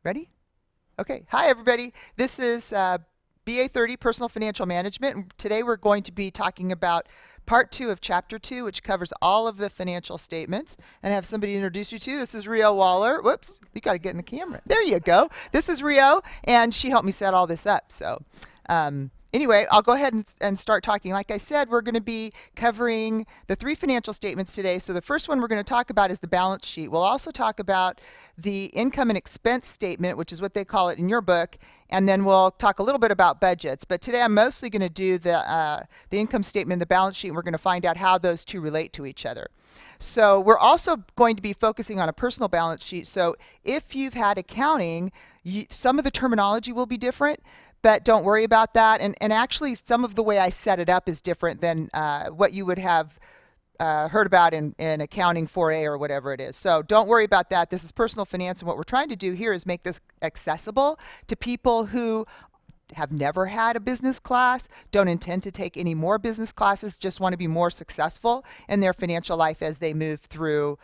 Ready? Okay. Hi, everybody. This is BA30 Personal Financial Management. And today we're going to be talking about part 2 of chapter 2, which covers all of the financial statements. And I have somebody to introduce you to. This is Rio Waller. Whoops, you got to get in the camera. There you go. This is Rio, and she helped me set all this up. So, anyway, I'll go ahead and start talking. Like I said, we're going to be covering the 3 financial statements today. So the first one we're going to talk about is the balance sheet. We'll also talk about the income and expense statement, which is what they call it in your book, and then we'll talk a little bit about budgets. But today I'm mostly going to do the income statement and the balance sheet, and we're going to find out how those two relate to each other. So we're also going to be focusing on a personal balance sheet. So if you've had accounting, some of the terminology will be different, but don't worry about that. And actually, some of the way I set it up is different than what you would have heard about in accounting 4A or whatever it is. So don't worry about that. This is personal finance, and what we're trying to do here is make this accessible to people who have never had a business class, don't intend to take any more business classes, just want to be more successful in their financial life as they move through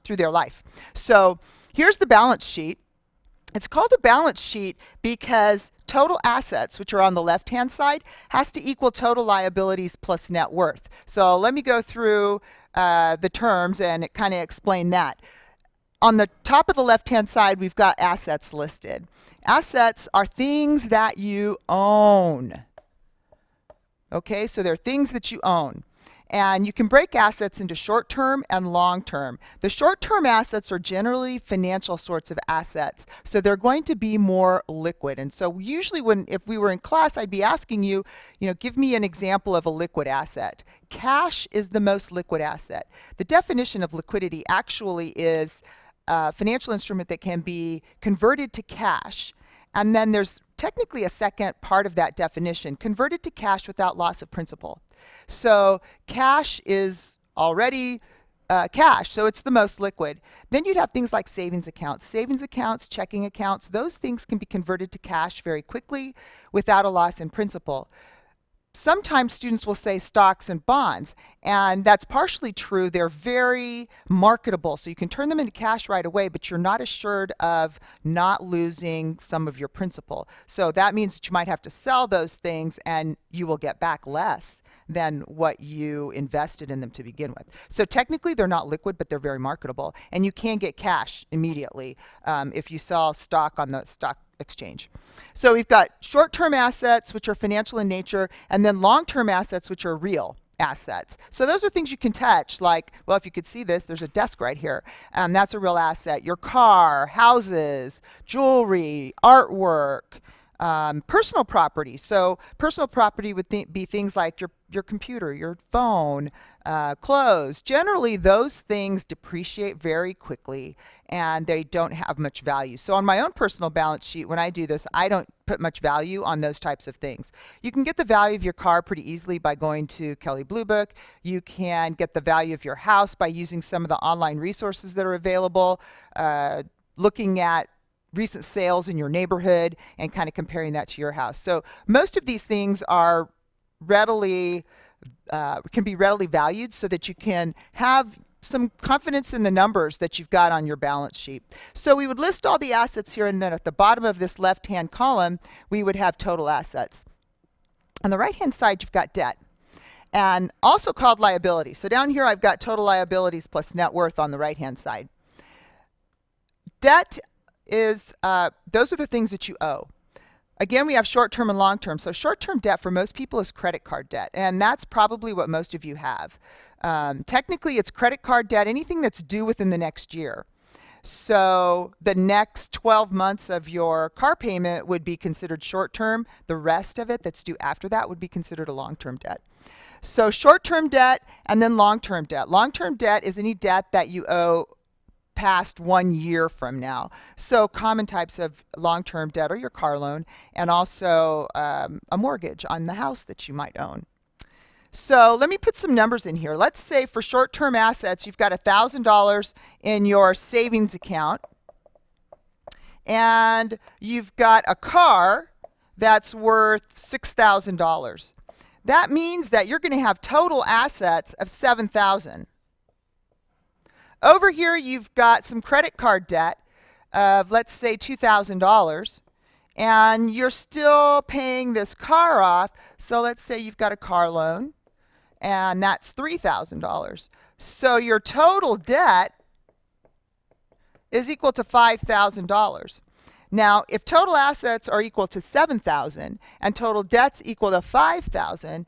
their life. So here's the balance sheet. It's called a balance sheet because total assets, which are on the left-hand side, has to equal total liabilities plus net worth. So let me go through the terms and kind of explain that. On the top of the left-hand side, we've got assets listed. Assets are things that you own. Okay, so they're things that you own. And you can break assets into short-term and long-term. The short-term assets are generally financial sorts of assets, so they're going to be more liquid. And so usually if we were in class, I'd be asking you, give me an example of a liquid asset. Cash is the most liquid asset. The definition of liquidity actually is a financial instrument that can be converted to cash. And then there's technically a second part of that definition, converted to cash without loss of principal. So cash is already cash, so it's the most liquid. Then you'd have things like savings accounts, checking accounts. Those things can be converted to cash very quickly without a loss in principal. Sometimes students will say stocks and bonds, and that's partially true. They're very marketable, so you can turn them into cash right away, but you're not assured of not losing some of your principal. So that means that you might have to sell those things and you will get back less than what you invested in them to begin with. So technically they're not liquid, but they're very marketable, and you can get cash immediately if you sell stock on the stock exchange. So we've got short-term assets, which are financial in nature, and then long-term assets, which are real assets. So those are things you can touch, like, well, if you could see this, there's a desk right here. That's a real asset. Your car, houses, jewelry, artwork, personal property. So personal property would be things like your computer, your phone, clothes. Generally, those things depreciate very quickly and they don't have much value. So on my own personal balance sheet, when I do this, I don't put much value on those types of things. You can get the value of your car pretty easily by going to Kelley Blue Book. You can get the value of your house by using some of the online resources that are available, looking at recent sales in your neighborhood and kind of comparing that to your house. So most of these things are can be readily valued so that you can have some confidence in the numbers that you've got on your balance sheet. So we would list all the assets here, and then at the bottom of this left-hand column, we would have total assets. On the right-hand side, you've got debt, and also called liabilities. So down here, I've got total liabilities plus net worth on the right-hand side. Debt is, those are the things that you owe. Again, we have short-term and long-term. So short-term debt for most people is credit card debt, and that's probably what most of you have. Technically, it's credit card debt, anything that's due within the next year. So the next 12 months of your car payment would be considered short-term. The rest of it that's due after that would be considered a long-term debt. So short-term debt and then long-term debt. Long-term debt is any debt that you owe past 1 year from now. So common types of long-term debt are your car loan and also a mortgage on the house that you might own. So let me put some numbers in here. Let's say for short-term assets, you've got $1,000 in your savings account and you've got a car that's worth $6,000. That means that you're going to have total assets of $7,000. Over here, you've got some credit card debt of, let's say, $2,000, and you're still paying this car off. So let's say you've got a car loan, and that's $3,000. So your total debt is equal to $5,000. Now, if total assets are equal to $7,000 and total debts equal to $5,000,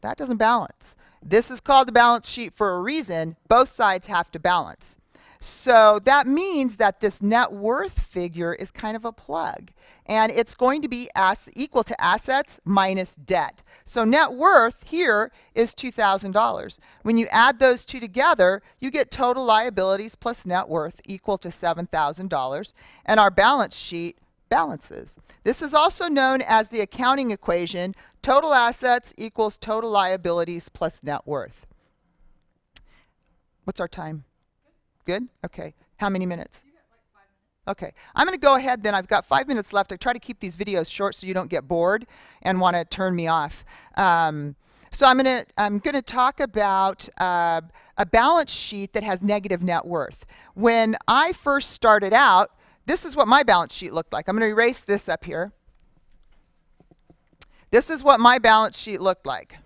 that doesn't balance. This is called the balance sheet for a reason. Both sides have to balance. So that means that this net worth figure is kind of a plug. And it's going to be equal to assets minus debt. So net worth here is $2,000. When you add those two together, you get total liabilities plus net worth equal to $7,000. And our balance sheet balances. This is also known as the accounting equation. Total assets equals total liabilities plus net worth. What's our time? Good? Okay. How many minutes? You got like 5 minutes. Okay. I'm going to go ahead then. I've got 5 minutes left. I try to keep these videos short so you don't get bored and want to turn me off. So I'm going to talk about a balance sheet that has negative net worth. When I first started out, this is what my balance sheet looked like. I'm going to erase this up here. This is what my balance sheet looked like.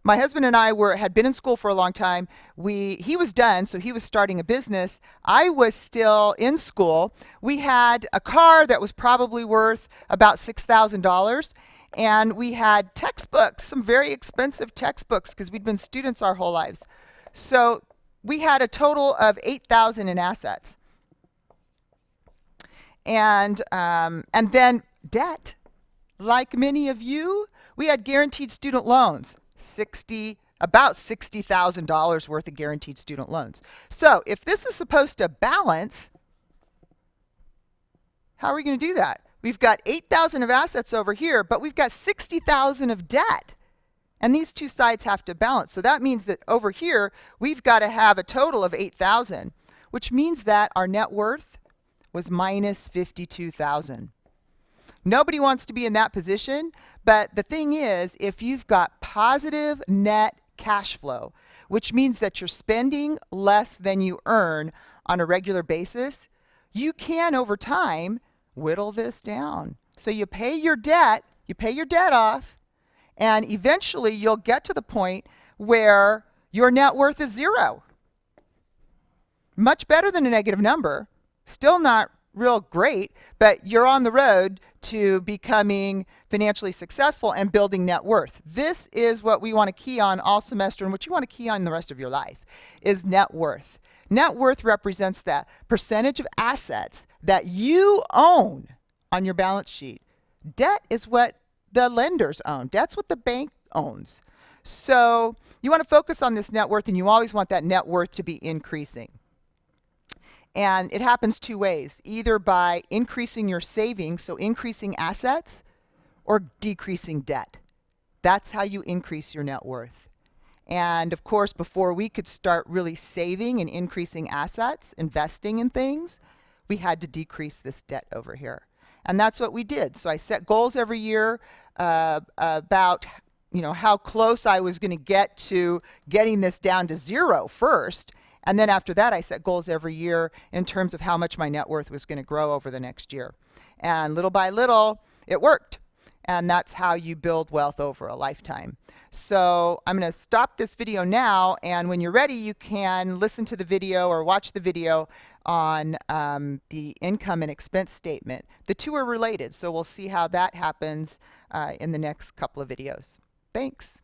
My husband and I had been in school for a long time. He was done, so he was starting a business. I was still in school. We had a car that was probably worth about $6,000, and we had textbooks, some very expensive textbooks, because we'd been students our whole lives. So we had a total of $8,000 in assets. And then debt. Like many of you, we had guaranteed student loans. About $60,000 worth of guaranteed student loans. So if this is supposed to balance, how are we going to do that? We've got $8,000 of assets over here, but we've got $60,000 of debt. And these two sides have to balance. So that means that over here, we've got to have a total of $8,000, which means that our net worth was minus $52,000. Nobody wants to be in that position, but the thing is, if you've got positive net cash flow, which means that you're spending less than you earn on a regular basis, you can, over time, whittle this down. So you pay your debt off, and eventually you'll get to the point where your net worth is zero. Much better than a negative number. Still not real great, but you're on the road to becoming financially successful and building net worth. This is what we want to key on all semester, and what you want to key on the rest of your life is net worth. Net worth represents that percentage of assets that you own on your balance sheet. Debt is what the lenders own. Debt's what the bank owns. So you want to focus on this net worth, and you always want that net worth to be increasing. And it happens two ways, either by increasing your savings, so increasing assets, or decreasing debt. That's how you increase your net worth. And of course, before we could start really saving and increasing assets, investing in things, we had to decrease this debt over here. And that's what we did. So I set goals every year about how close I was going to get to getting this down to zero first. And then after that, I set goals every year in terms of how much my net worth was going to grow over the next year. And little by little, it worked. And that's how you build wealth over a lifetime. So I'm going to stop this video now. And when you're ready, you can listen to the video or watch the video on the income and expense statement. The two are related. So we'll see how that happens in the next couple of videos. Thanks.